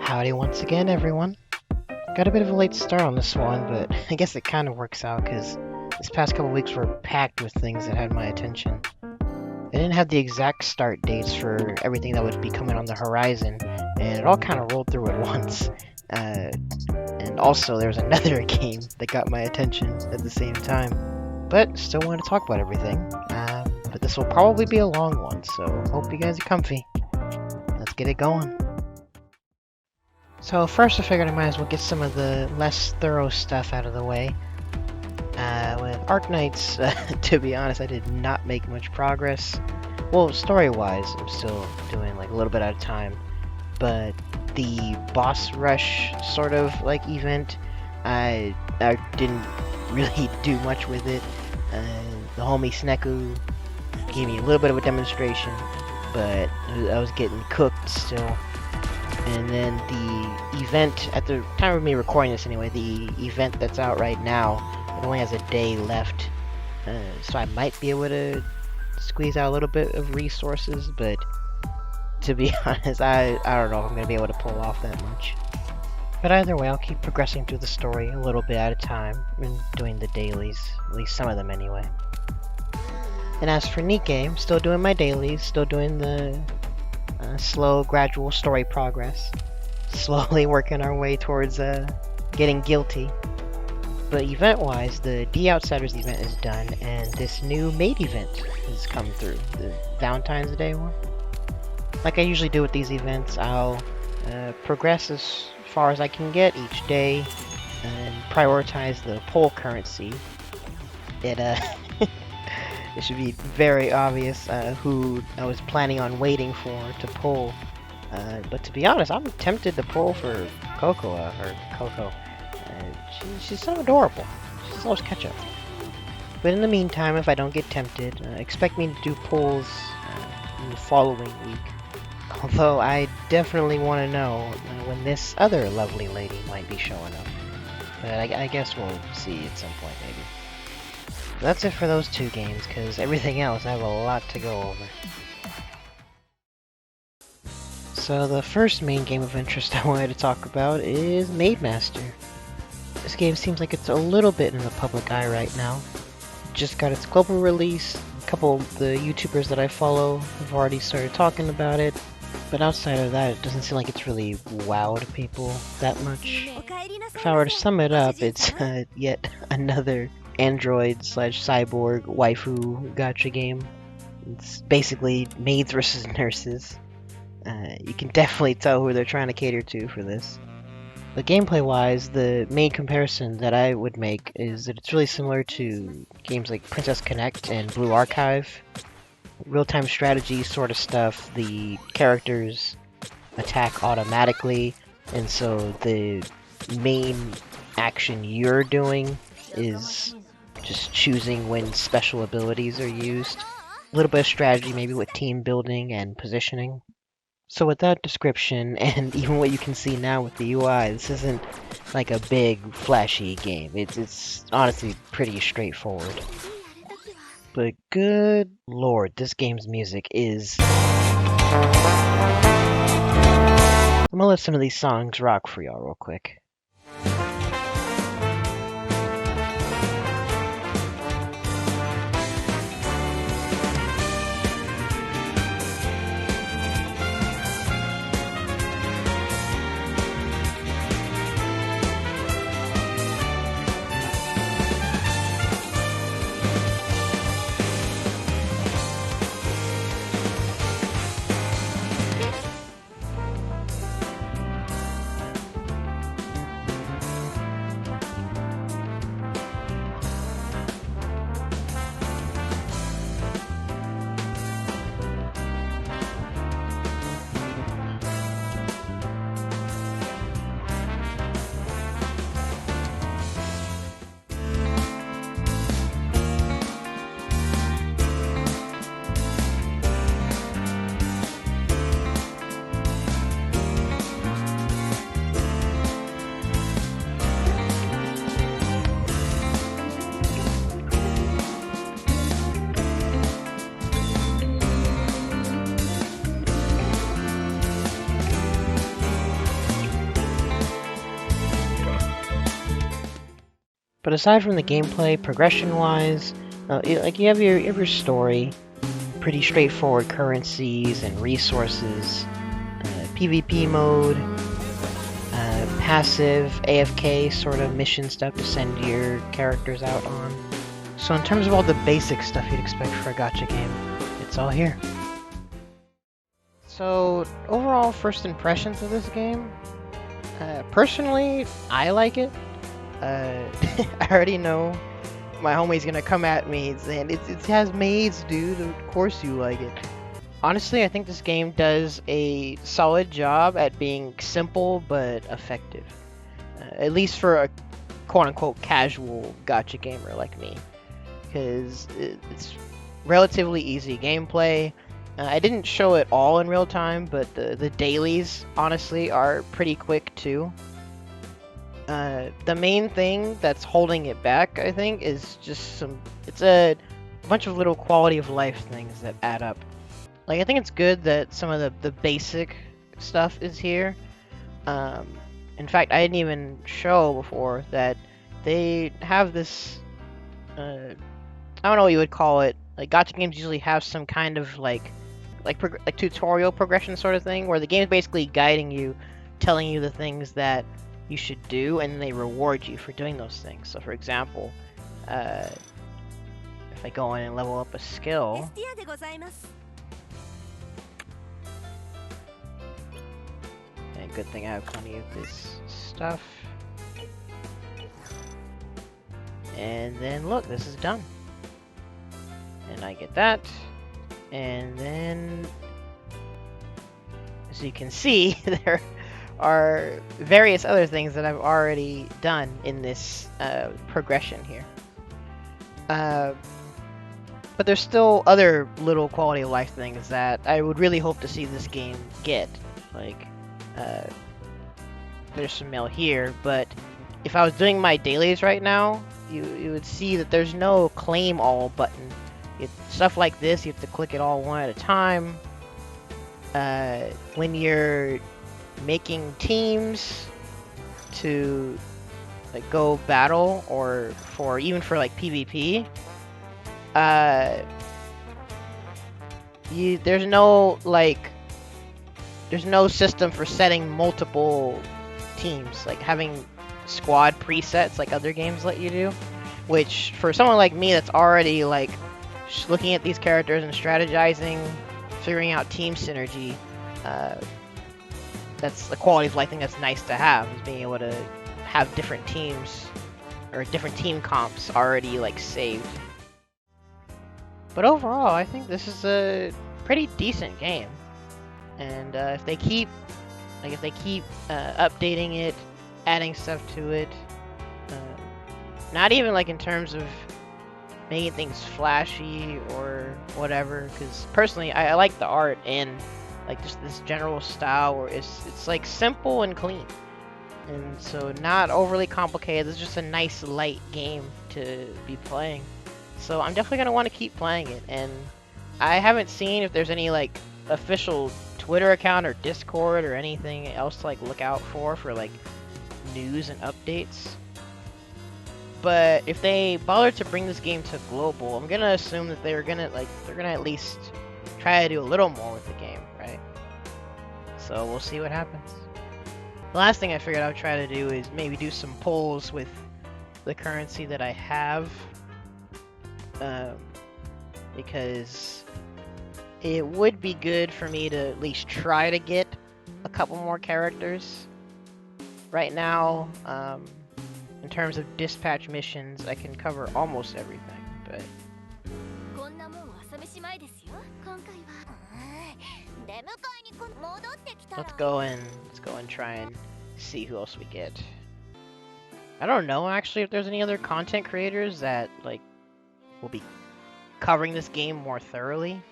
Howdy once again, everyone. Got a bit of a late start on this one, but I guess it kind of works out because this past couple weeks were packed with things that had my attention. I didn't have the exact start dates for everything that would be coming on the horizon, and it all kind of rolled through at once. And also, there was another game that got my attention at the same time. But still want to talk about everything. But this will probably be a long one, so hope you guys are comfy. Let's get it going. So first I figured I might as well get some of the less thorough stuff out of the way. With Arknights, to be honest, I did not make much progress. Well, story-wise, I'm still doing like a little bit at a time. But the boss rush sort of like event, I didn't really do much with it. The homie Sneku gave me a little bit of a demonstration, but I was getting cooked still. And then the event, at the time of me recording this anyway, the event that's out right now, it only has a day left. So I might be able to squeeze out a little bit of resources, but to be honest, I don't know if I'm going to be able to pull off that much. But either way, I'll keep progressing through the story a little bit at a time, and doing the dailies, at least some of them anyway. And as for Nikke, I'm still doing my dailies, still doing the slow, gradual story progress. Slowly working our way towards getting guilty. But event-wise, the The Outsiders event is done, and this new Maid event has come through. The Valentine's Day one. Like I usually do with these events, I'll progress as far as I can get each day, and prioritize the poll currency. It should be very obvious who I was planning on waiting for to pull. But to be honest, I'm tempted to pull for Coco. She's so adorable. She's always ketchup. But in the meantime, if I don't get tempted, expect me to do pulls in the following week. Although I definitely want to know when this other lovely lady might be showing up. But I guess we'll see at some point, maybe. That's it for those two games, because everything else I have a lot to go over. So the first main game of interest I wanted to talk about is Maid Master. This game seems like it's a little bit in the public eye right now. It just got its global release. A couple of the YouTubers that I follow have already started talking about it. But outside of that, it doesn't seem like it's really wowed people that much. If I were to sum it up, it's yet another android/cyborg waifu gacha game. It's basically maids versus nurses. You can definitely tell who they're trying to cater to for this. But gameplay-wise, the main comparison that I would make is that it's really similar to games like Princess Connect and Blue Archive. Real-time strategy sort of stuff. The characters attack automatically, and so the main action you're doing is just choosing when special abilities are used. A little bit of strategy, maybe with team building and positioning. So with that description, and even what you can see now with the UI, this isn't like a big, flashy game. It's honestly pretty straightforward. But good lord, this game's music is... I'm gonna let some of these songs rock for y'all real quick. But aside from the gameplay, progression-wise, like you have your story, pretty straightforward currencies and resources, PvP mode, passive AFK sort of mission stuff to send your characters out on. So in terms of all the basic stuff you'd expect for a gacha game, it's all here. So overall first impressions of this game, personally, I like it. I already know my homie's gonna come at me saying it has maids, dude. Of course you like it. Honestly, I think this game does a solid job at being simple but effective. At least for a quote-unquote casual gacha gamer like me. Because it's relatively easy gameplay. I didn't show it all in real time, but the dailies, honestly, are pretty quick too. The main thing that's holding it back, I think, is just it's a bunch of little quality of life things that add up. Like, I think it's good that some of the basic stuff is here. In fact, I didn't even show before that they have this, I don't know what you would call it. Like, gacha games usually have some kind of like tutorial progression sort of thing, where the game is basically guiding you, telling you the things that you should do, and they reward you for doing those things. So, for example, if I go in and level up a skill, and good thing I have plenty of this stuff. And then look, this is done. And I get that. And then, as you can see, there are various other things that I've already done in this progression here. But there's still other little quality of life things that I would really hope to see this game get. Like, there's some mail here, but if I was doing my dailies right now, you would see that there's no claim all button. Stuff like this, you have to click it all one at a time. When you're making teams to like go battle, or even for like PvP, there's no system for setting multiple teams, like having squad presets like other games let you do, which for someone like me that's already like just looking at these characters and strategizing, figuring out team synergy, that's the quality of life thing that's nice to have, is being able to have different teams or different team comps already like saved. But overall, I think this is a pretty decent game, and if they keep updating it, adding stuff to it, not even like in terms of making things flashy or whatever, because personally I like the art and like just this general style where it's like simple and clean, and so not overly complicated. It's just a nice light game to be playing, so I'm definitely gonna want to keep playing it. And I haven't seen if there's any like official Twitter account or Discord or anything else to like look out for like news and updates. But if they bother to bring this game to global, I'm gonna assume that they're gonna at least try to do a little more with the game, right? So we'll see what happens. The last thing I figured I would try to do is maybe do some polls with the currency that I have, because it would be good for me to at least try to get a couple more characters. Right now, in terms of dispatch missions, I can cover almost everything, but let's go and try and see who else we get. I don't know actually if there's any other content creators that like will be covering this game more thoroughly,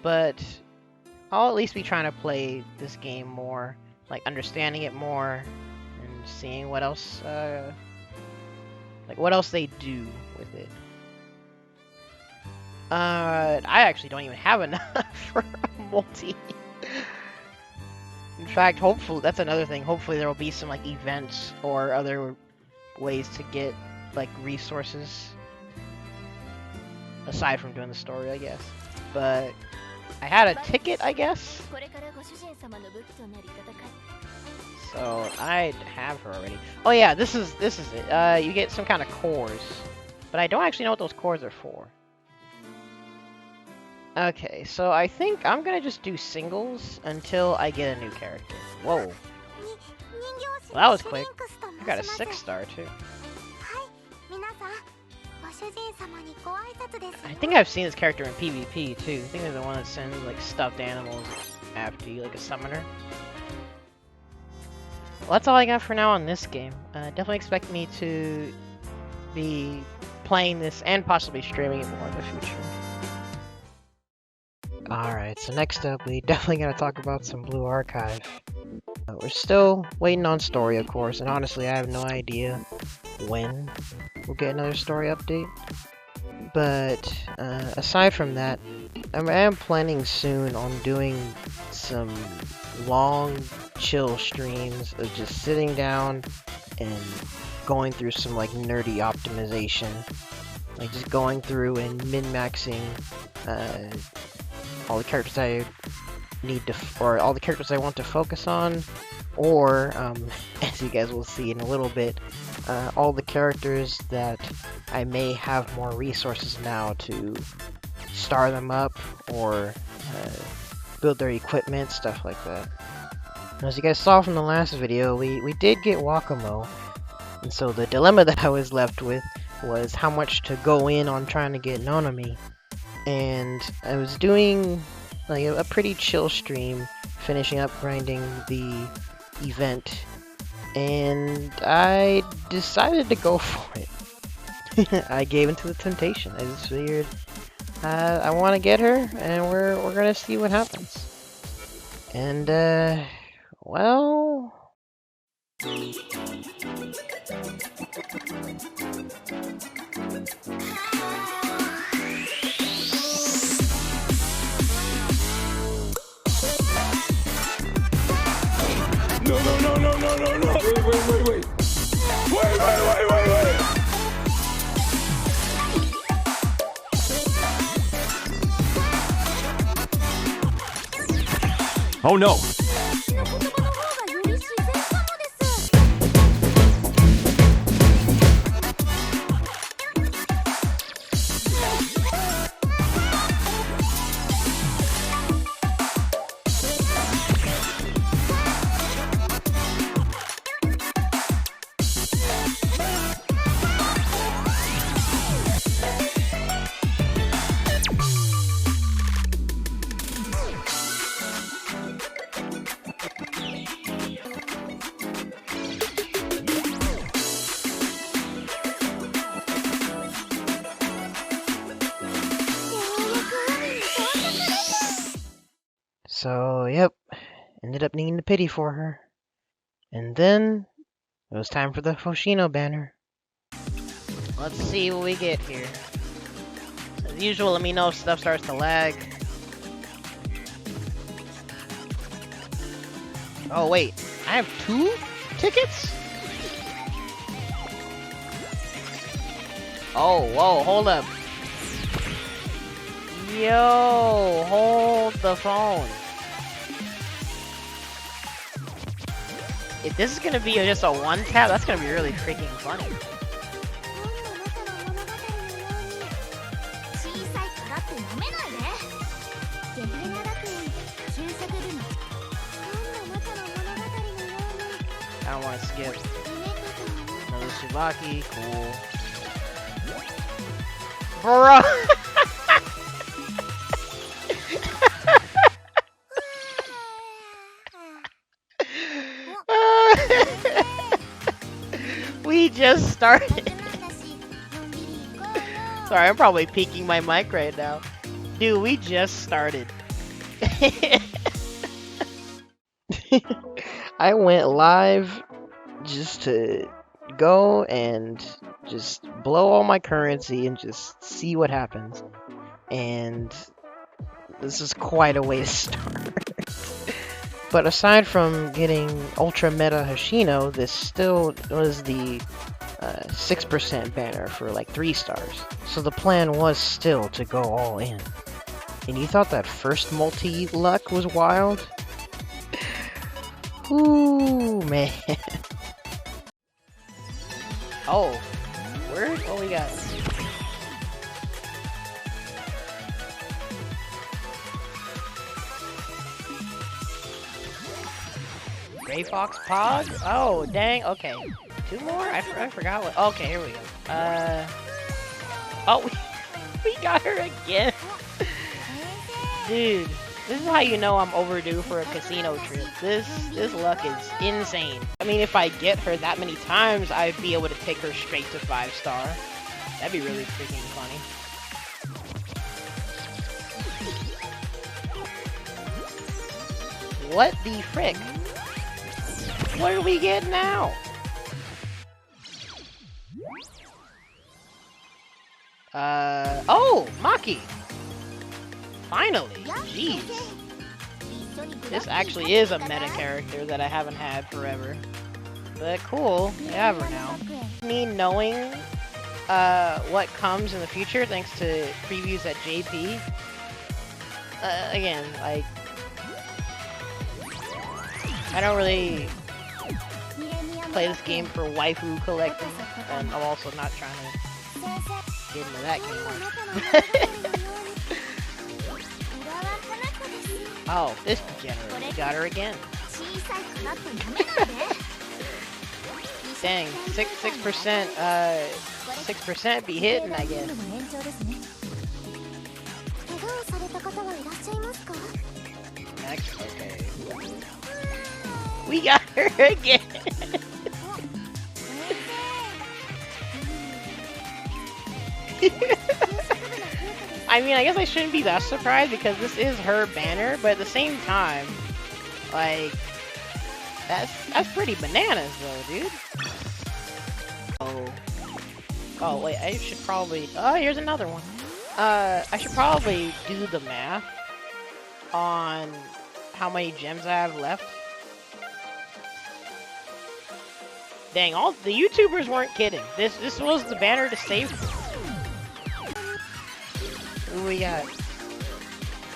but I'll at least be trying to play this game more, like understanding it more and seeing what else what else they do with it. I actually don't even have enough for a multi. In fact, hopefully, that's another thing. Hopefully there will be some like events or other ways to get like resources aside from doing the story, I guess. But I had a ticket, I guess. So I'd have her already. Oh yeah, this is it. You get some kind of cores, but I don't actually know what those cores are for. Okay, so I think I'm gonna just do singles until I get a new character. Whoa. Well, that was quick. I got a 6-star too. I think I've seen this character in PvP too. I think they're the one that sends like stuffed animals after you, like a summoner. Well, that's all I got for now on this game. Definitely expect me to be playing this and possibly streaming it more in the future. Alright, so next up, we definitely gotta talk about some Blue Archive. We're still waiting on story, of course, and honestly, I have no idea when we'll get another story update. But aside from that, I am planning soon on doing some long, chill streams of just sitting down and going through some like nerdy optimization, like just going through and min-maxing all the characters I need to, or all the characters I want to focus on, or as you guys will see in a little bit, all the characters that I may have more resources now to star them up or build their equipment, stuff like that. And as you guys saw from the last video, we did get Wakamo, and so the dilemma that I was left with was how much to go in on trying to get Nonomi. And I was doing like a pretty chill stream, finishing up grinding the event, and I decided to go for it. I gave into the temptation. I just figured I want to get her, and we're gonna see what happens. And well. No. Wait. Oh no. So, yep, ended up needing to pity for her. And then, it was time for the Hoshino banner. Let's see what we get here. As usual, let me know if stuff starts to lag. Oh wait, I have 2 tickets? Oh, whoa, hold up. Yo, hold the phone. If this is gonna be just a one tap, that's gonna be really freaking funny. I don't want to skip. Another Tsubaki, cool. Bro! We just started. Sorry, I'm probably peeking my mic right now. Dude, we just started. I went live just to go and just blow all my currency and just see what happens. And this is quite a way to start. But aside from getting Ultra Meta Hoshino, this still was the 6% banner for like 3 stars. So the plan was still to go all in. And you thought that first multi-luck was wild? Ooh, man. Oh, word? What we got? Gray Fox Pog? Oh, dang. Okay. 2 more? I forgot what. Okay, here we go. Oh, we got her again. Dude, this is how you know I'm overdue for a casino trip. This luck is insane. I mean, if I get her that many times, I'd be able to take her straight to 5-star. That'd be really freaking funny. What the frick? What do we get now? Oh, Maki! Finally! Jeez. This actually is a meta character that I haven't had forever. But cool, I have her now. Me knowing what comes in the future thanks to previews at JP. Again, like, I don't really play this game for waifu collecting, and I'm also not trying to get into that game. Oh, this degenerate got her again. Dang, 6% 6% be hitting, I guess. Next, okay. We got her again. I mean, I guess I shouldn't be that surprised because this is her banner, but at the same time, like, that's pretty bananas though, dude. Oh wait, I should probably, oh, here's another one. I should probably do the math on how many gems I have left. Dang, all the YouTubers weren't kidding. This was the banner to save. Who we got?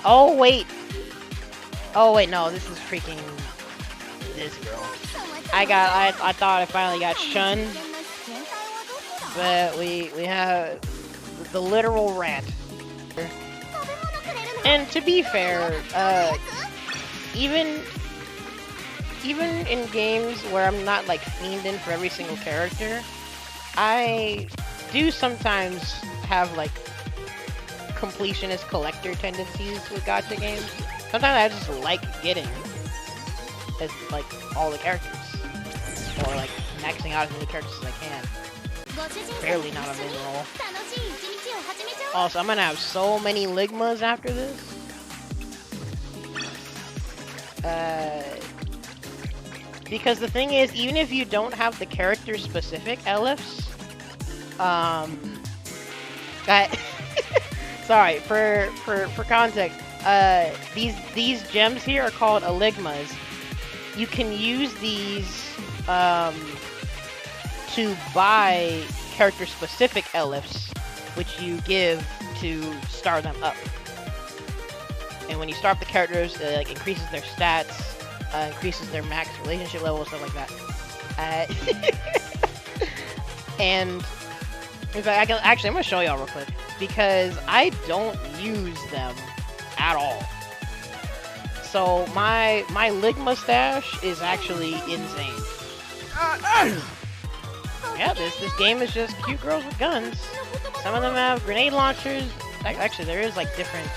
Oh wait, no, this is freaking this girl. I thought I finally got Shun, but we have the literal rat. And to be fair, even in games where I'm not like fiending for every single character, I do sometimes have like completionist collector tendencies with gacha games. Sometimes I just like getting as like all the characters, or like maxing out as many characters as I can. Barely not a mid-roll. Also, I'm gonna have so many Ligmas after this. Because the thing is, even if you don't have the character-specific LFs, sorry, for context, these gems here are called Eligmas. You can use these to buy character-specific LFs, which you give to star them up. And when you start up the characters, it like increases their stats, increases their max relationship level, stuff like that. And in fact, I'm gonna show y'all real quick because I don't use them at all. So my Ligma stash is actually insane. Yeah, this game is just cute girls with guns. Some of them have grenade launchers. Actually, there is like different.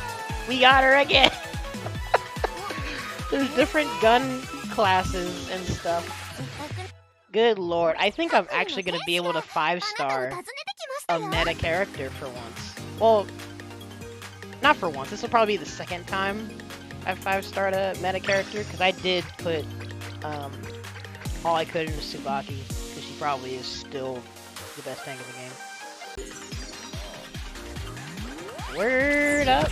We got her again. There's different gun classes and stuff. Good lord, I think I'm actually gonna be able to 5-star a meta character for once. Well, not for once. This will probably be the second time I've 5-starred a meta character, because I did put all I could into Tsubaki, because she probably is still the best tank in the game. Word up!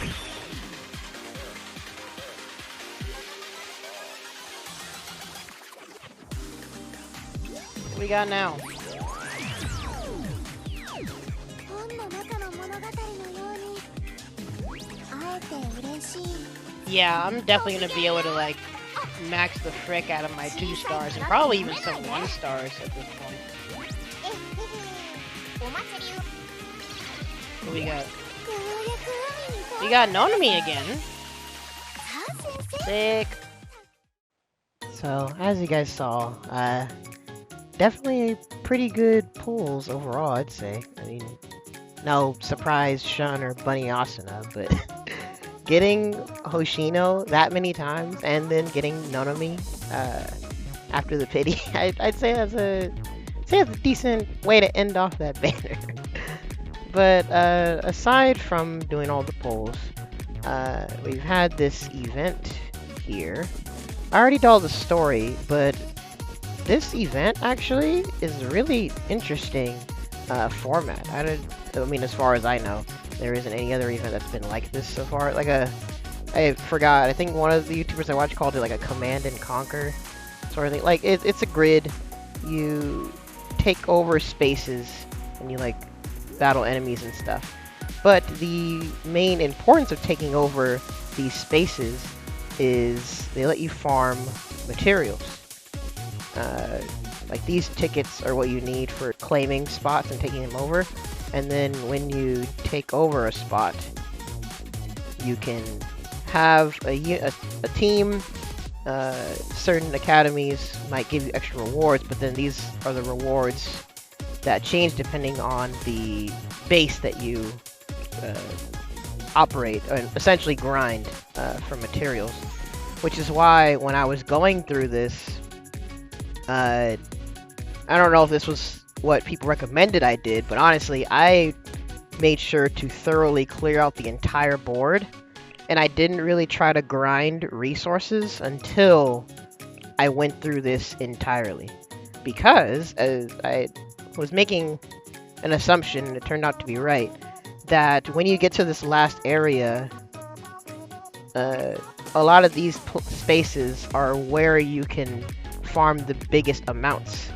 What we got now? Yeah, I'm definitely gonna be able to like max the frick out of my 2 stars and probably even some 1 stars at this point. What we got? We got Nonomi again. Sick. So, as you guys saw, definitely pretty good pulls overall, I'd say. I mean, no surprise Shun or Bunny Asuna, but getting Hoshino that many times and then getting Nonomi after the pity, I'd say that's a decent way to end off that banner. But aside from doing all the pulls, we've had this event here. I already told the story, but this event actually is a really interesting format. I mean, as far as I know, there isn't any other event that's been like this so far. Like I forgot, I think one of the YouTubers I watched called it like a command and conquer sort of thing. Like, it's a grid, you take over spaces, and you like battle enemies and stuff. But the main importance of taking over these spaces is they let you farm materials. Like these tickets are what you need for claiming spots and taking them over. And then when you take over a spot, you can have a team. Certain academies might give you extra rewards, but then these are the rewards that change depending on the base that you operate, or essentially grind for materials. Which is why when I was going through this, I don't know if this was what people recommended I did, but honestly, I made sure to thoroughly clear out the entire board, and I didn't really try to grind resources until I went through this entirely. Because I was making an assumption, and it turned out to be right, that when you get to this last area, a lot of these spaces are where you can farm the biggest amounts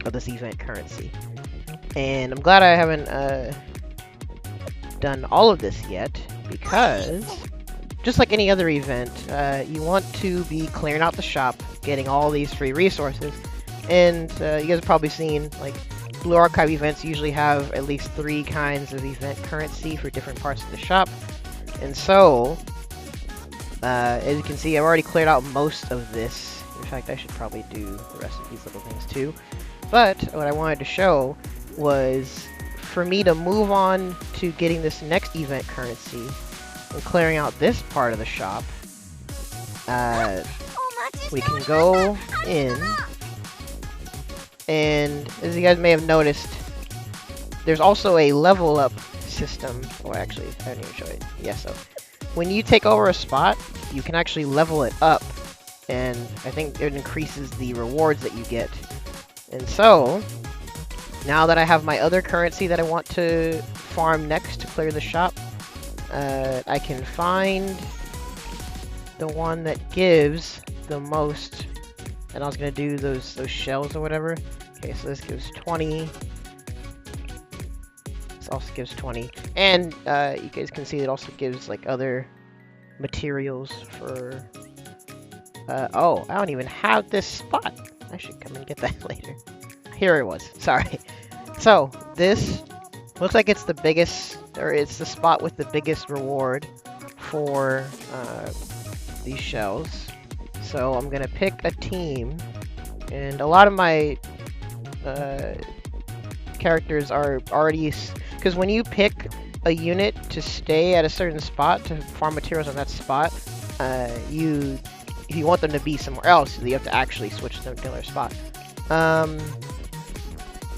of this event currency. And I'm glad I haven't done all of this yet, because just like any other event, you want to be clearing out the shop, getting all these free resources. And you guys have probably seen, like, Blue Archive events usually have at least 3 kinds of event currency for different parts of the shop. And so, as you can see, I've already cleared out most of this. In fact, I should probably do the rest of these little things too. But what I wanted to show was for me to move on to getting this next event currency and clearing out this part of the shop. We can go in, and as you guys may have noticed, there's also a level up system. Oh, actually, I didn't even show it. Yeah, so when you take over a spot, you can actually level it up, and I think it increases the rewards that you get. And so, now that I have my other currency that I want to farm next to clear the shop, I can find the one that gives the most, and I was going to do those shells or whatever. Okay, so this gives 20. This also gives 20. And you guys can see it also gives like other materials for... oh, I don't even have this spot. I should come and get that later. Here it was. Sorry. So, this looks like it's the biggest, or it's the spot with the biggest reward for these shells. So, I'm going to pick a team. And a lot of my characters are already... Because when you pick a unit to stay at a certain spot, to farm materials on that spot, if you want them to be somewhere else, you have to actually switch them to another spot.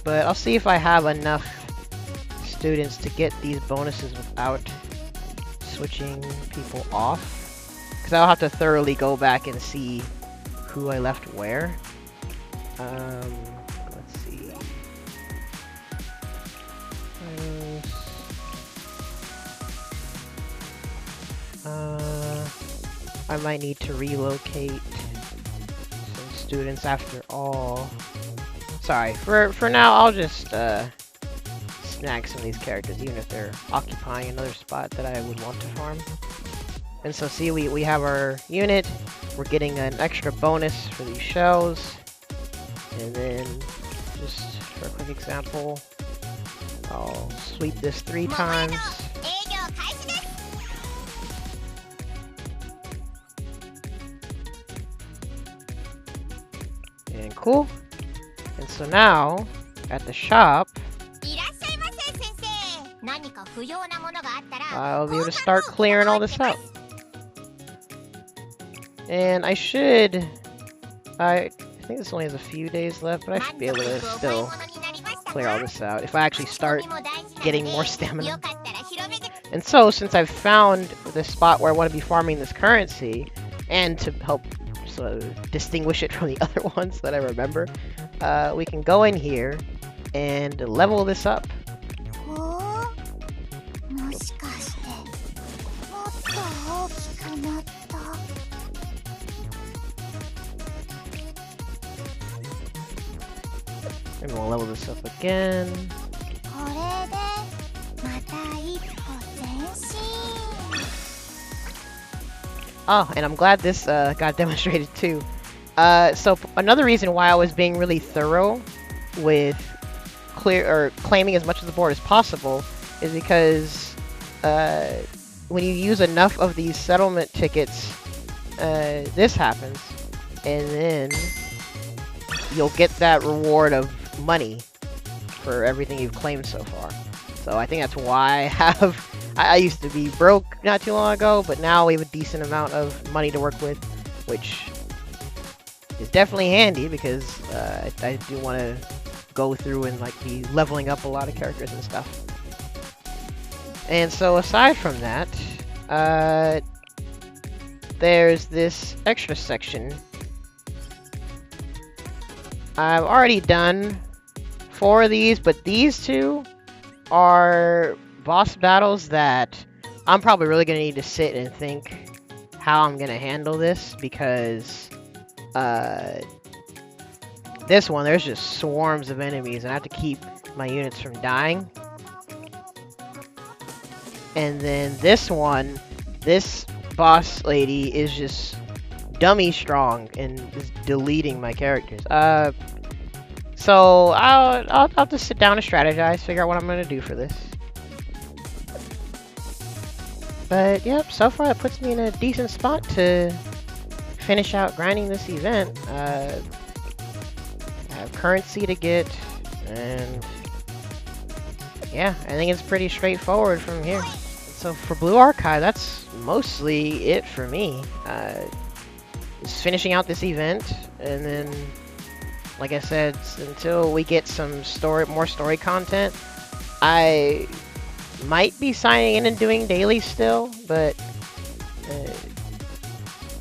But I'll see if I have enough students to get these bonuses without switching people off. Because I'll have to thoroughly go back and see who I left where. Let's see. I might need to relocate some students after all. Sorry, for now, I'll just snag some of these characters, even if they're occupying another spot that I would want to farm. And so see, we have our unit, we're getting an extra bonus for these shells, and then, just for a quick example, I'll sweep this 3 times. And cool. And so now, at the shop, I'll be able to start clearing all this out. And I think this only has a few days left, but I should be able to still clear all this out if I actually start getting more stamina. And so, since I've found the spot where I want to be farming this currency, and to help sort of distinguish it from the other ones that I remember, we can go in here and level this up. And we'll level this up again. Oh, and I'm glad this got demonstrated too. So another reason why I was being really thorough with claiming as much of the board as possible is because when you use enough of these settlement tickets, this happens, and then you'll get that reward of money for everything you've claimed so far. So I think that's why I used to be broke not too long ago, but now we have a decent amount of money to work with, which is definitely handy because I do want to go through and like be leveling up a lot of characters and stuff. And so aside from that, there's this extra section. I've already done 4 of these, but these 2 are boss battles that I'm probably really going to need to sit and think how I'm going to handle this, because this one, there's just swarms of enemies and I have to keep my units from dying. And then this one, this boss lady is just dummy strong and is deleting my characters. So I'll have to sit down and strategize, figure out what I'm gonna do for this. But yep, so far it puts me in a decent spot to finish out grinding this event. I have currency to get, and yeah, I think it's pretty straightforward from here. So for Blue Archive, that's mostly it for me. Just finishing out this event, and then, like I said, until we get some more story content, I might be signing in and doing daily still, but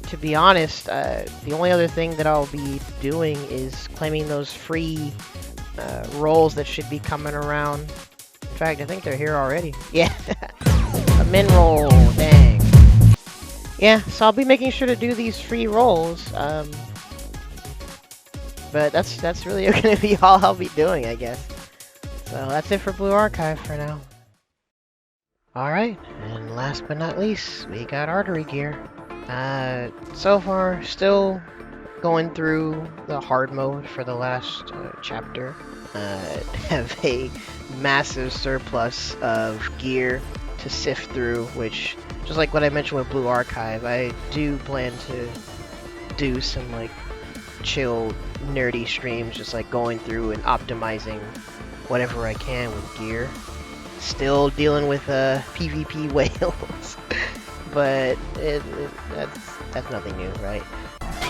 to be honest, the only other thing that I'll be doing is claiming those free rolls that should be coming around. In fact, I think they're here already. Yeah, a min roll, dang. Yeah, so I'll be making sure to do these free rolls. But that's really going to be all I'll be doing, I guess. So that's it for Blue Archive for now. Alright, and last but not least, we got Artery Gear. So far, still going through the hard mode for the last chapter. Have a massive surplus of gear to sift through, which, just like what I mentioned with Blue Archive, I do plan to do some like chill, nerdy streams, just like going through and optimizing whatever I can with gear. Still dealing with PvP whales, but that's nothing new, right?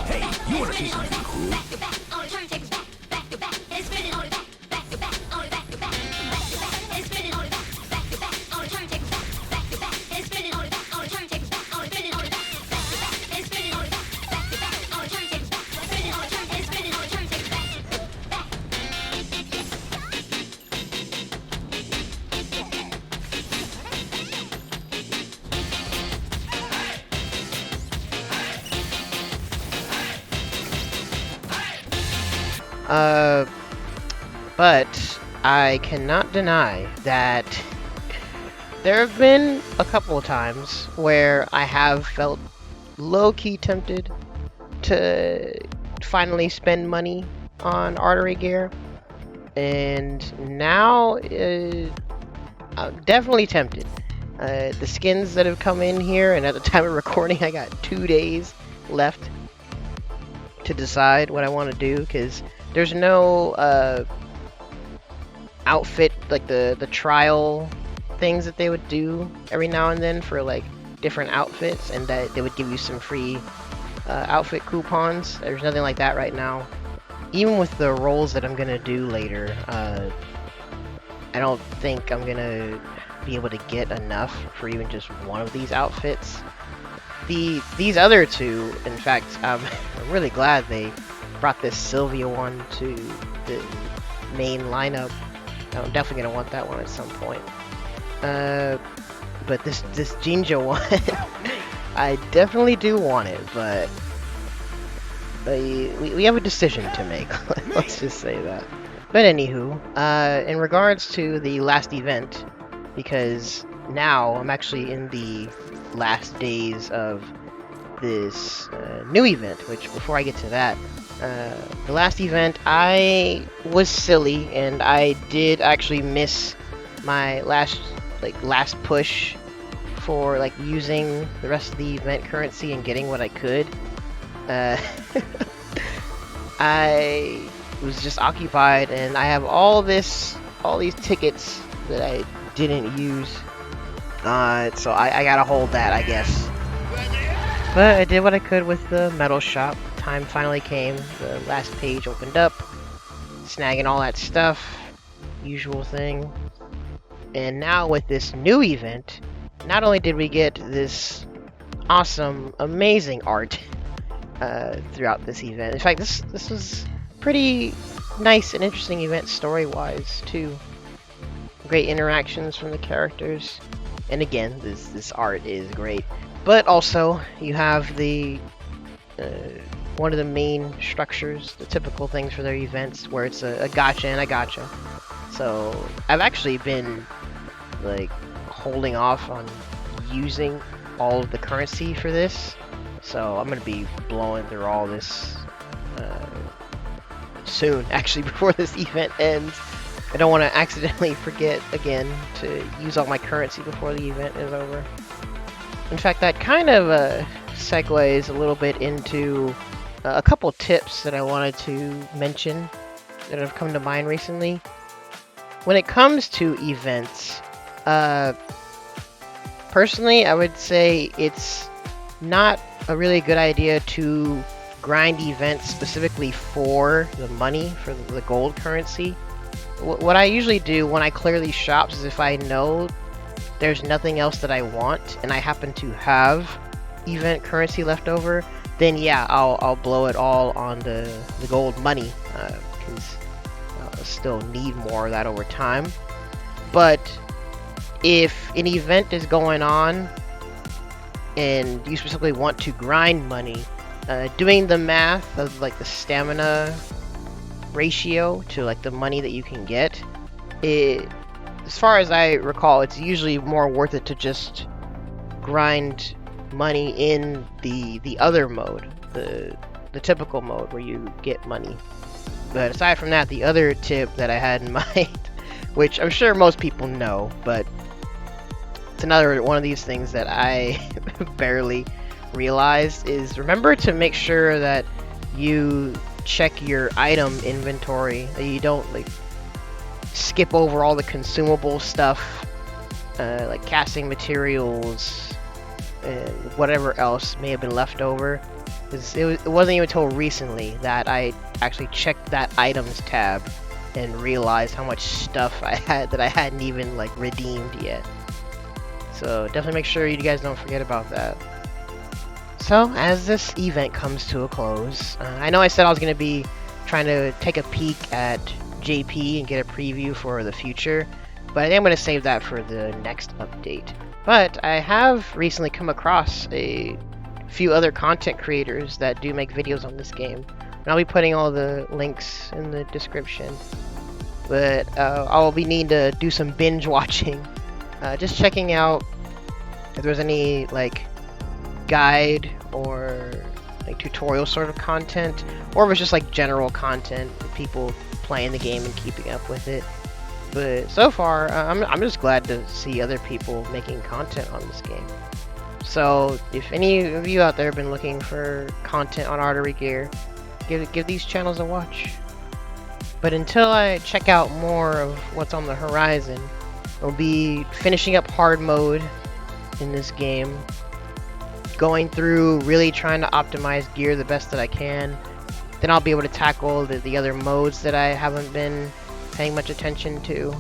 Hey, you wanna see something cool? But I cannot deny that there have been a couple of times where I have felt low-key tempted to finally spend money on Artery Gear, and now I'm definitely tempted. The skins that have come in here, and at the time of recording I got 2 days left to decide what I want to do, because there's no outfit, like the trial things that they would do every now and then for like different outfits, and that they would give you some free outfit coupons. There's nothing like that right now. Even with the roles that I'm gonna do later, I don't think I'm gonna be able to get enough for even just one of these outfits. These other two, in fact, I'm really glad they brought this Sylvia one to the main lineup. I'm definitely gonna want that one at some point. But this Jinja one, I definitely do want it, but we have a decision to make. Let's just say that. But anywho, in regards to the last event, because now I'm actually in the last days of this new event, which before I get to that, the last event I was silly and I did actually miss my last push for like using the rest of the event currency and getting what I could. I was just occupied, and I have all these tickets that I didn't use. So I gotta hold that, I guess. But I did what I could with the metal shop. Time finally came. The last page opened up, snagging all that stuff, usual thing. And now with this new event, not only did we get this awesome, amazing art throughout this event. In fact, this was pretty nice and interesting event story-wise too. Great interactions from the characters, and again, this art is great. But also, you have the one of the main structures, the typical things for their events, where it's a gacha and a gacha. So I've actually been like holding off on using all of the currency for this, so I'm gonna be blowing through all this soon, actually, before this event ends. I don't want to accidentally forget again to use all my currency before the event is over. In fact, that kind of segues a little bit into a couple tips that I wanted to mention that have come to mind recently. When it comes to events, personally, I would say it's not a really good idea to grind events specifically for the money, for the gold currency. What I usually do when I clear these shops is, if I know there's nothing else that I want and I happen to have event currency left over, then yeah, I'll blow it all on the gold money, because I'll still need more of that over time. But if an event is going on and you specifically want to grind money, doing the math of like the stamina ratio to like the money that you can get, as far as I recall, it's usually more worth it to just grind money in the other mode, the typical mode where you get money. But aside from that, the other tip that I had in mind, which I'm sure most people know, but it's another one of these things that I barely realized, is remember to make sure that you check your item inventory, that you don't like skip over all the consumable stuff, like casting materials and whatever else may have been left over. Because it wasn't even until recently that I actually checked that items tab and realized how much stuff I had that I hadn't even like redeemed yet. So definitely make sure you guys don't forget about that. So as this event comes to a close, I know I said I was going to be trying to take a peek at JP and get a preview for the future, but I think I'm going to save that for the next update. But I have recently come across a few other content creators that do make videos on this game, and I'll be putting all the links in the description. but I'll be needing to do some binge watching. Just checking out if there's any like guide or like tutorial sort of content, or if it's just like general content, people playing the game and keeping up with it. But so far, I'm just glad to see other people making content on this game. So if any of you out there have been looking for content on Artery Gear, give these channels a watch. But until I check out more of what's on the horizon, I'll be finishing up hard mode in this game, going through really trying to optimize gear the best that I can. Then I'll be able to tackle the other modes that I haven't been paying much attention to,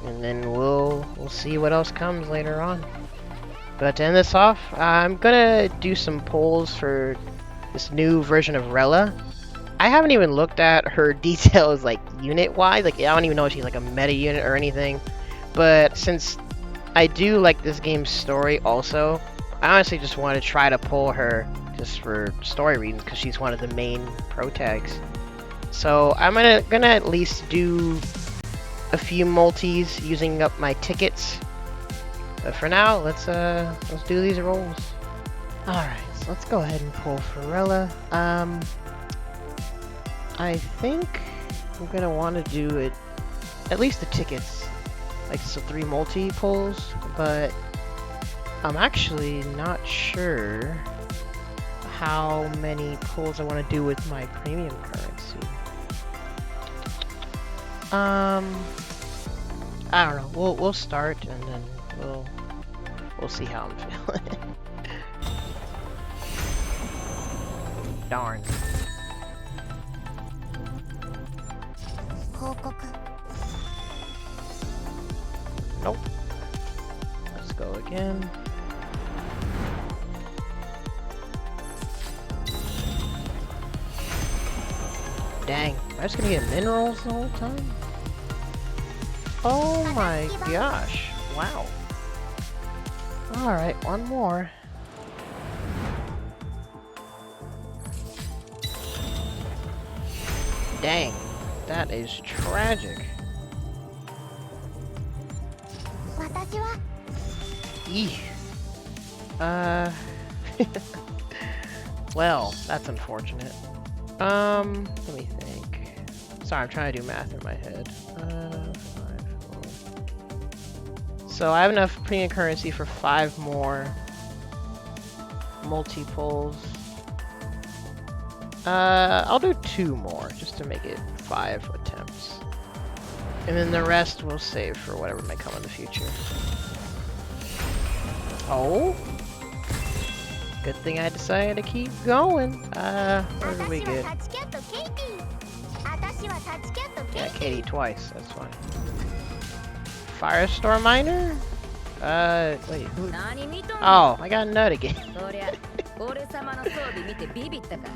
and then we'll see what else comes later on. But to end this off, I'm gonna do some polls for this new version of Rela. I haven't even looked at her details like unit-wise. Like I don't even know if she's like a meta unit or anything. But since I do like this game's story also, I honestly just want to try to pull her just for story reasons because she's one of the main pro tags. So I'm gonna at least do a few multis using up my tickets. But for now, let's do these rolls. Alright, so let's go ahead and pull for Rela. I think I'm gonna want to do it, at least the tickets, like so 3 multi pulls, but I'm actually not sure how many pulls I want to do with my premium currency. I don't know. We'll start and then we'll see how I'm feeling. Darn. Nope. Let's go again. Dang, am I just gonna get minerals the whole time? Oh my gosh, wow. Alright, one more. Dang, that is tragic. Eeh. Well, that's unfortunate. Let me think. Sorry, I'm trying to do math in my head. 5, 4. So I have enough premium currency for 5 more multi-pulls. I'll do 2 more, just to make it 5 attempts. And then the rest we'll save for whatever may come in the future. Oh! Good thing I decided to keep going. Where did we get? Yeah, Katie twice, that's fine. Firestorm Miner? Wait, who? Oh, I got a nut again.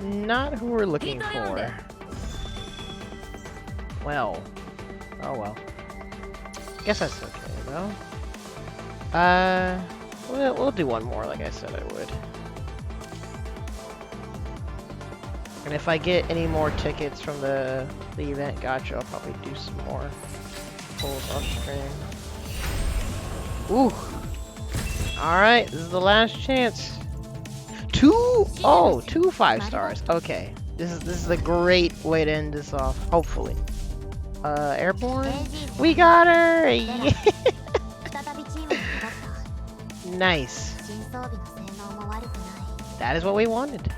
Not who we're looking for. Well. Oh well. Guess that's okay, though. We'll do one more like I said I would. And if I get any more tickets from the event Gacha, I'll probably do some more pulls off stream. Ooh! Alright, this is the last chance. 2 5 stars. Okay. This is a great way to end this off, hopefully. Airborne? We got her! Yeah. Nice. That is what we wanted.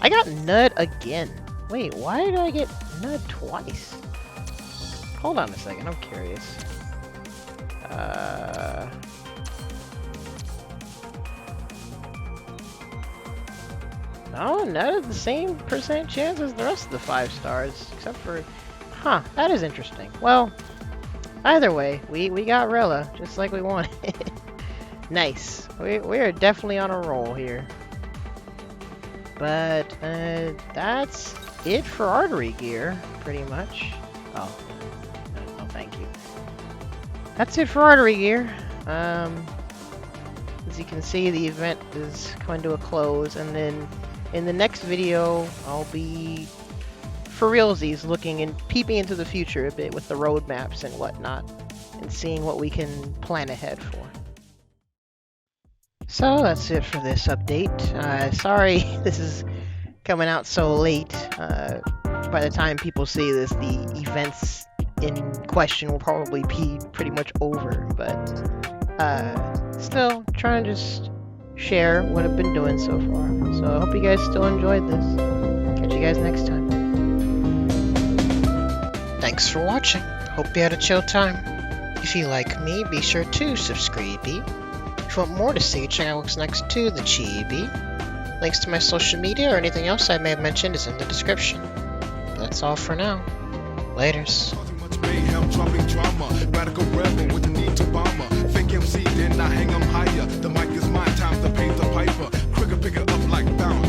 I got Nud again. Wait, why did I get Nud twice? Hold on a second, I'm curious. No, Nud has the same percent chance as the rest of the 5 stars, except for... Huh, that is interesting. Well, either way, we got Rela, just like we wanted. Nice. We are definitely on a roll here. But, that's it for Artery Gear, pretty much. Oh, no, thank you. That's it for Artery Gear. As you can see, the event is coming to a close, and then in the next video, I'll be for realsies, looking and peeping into the future a bit with the roadmaps and whatnot, and seeing what we can plan ahead for. So that's it for this update. Sorry this is coming out so late. By the time people see this, the events in question will probably be pretty much over, but still trying to just share what I've been doing so far. So I hope you guys still enjoyed this. Catch you guys next time. Thanks for watching. Hope you had a chill time. If you like me, be sure to subscribe. If you want more to see, check out what's next to the chibi. Links to my social media or anything else I may have mentioned is in the description. That's all for now. Laters. Mayhem, dropping drama, radical rebel with the need to bomber. Fake MC, then I hang 'em higher. The mic is mine, time to paint the piper. Quicker, pick it up like bounce.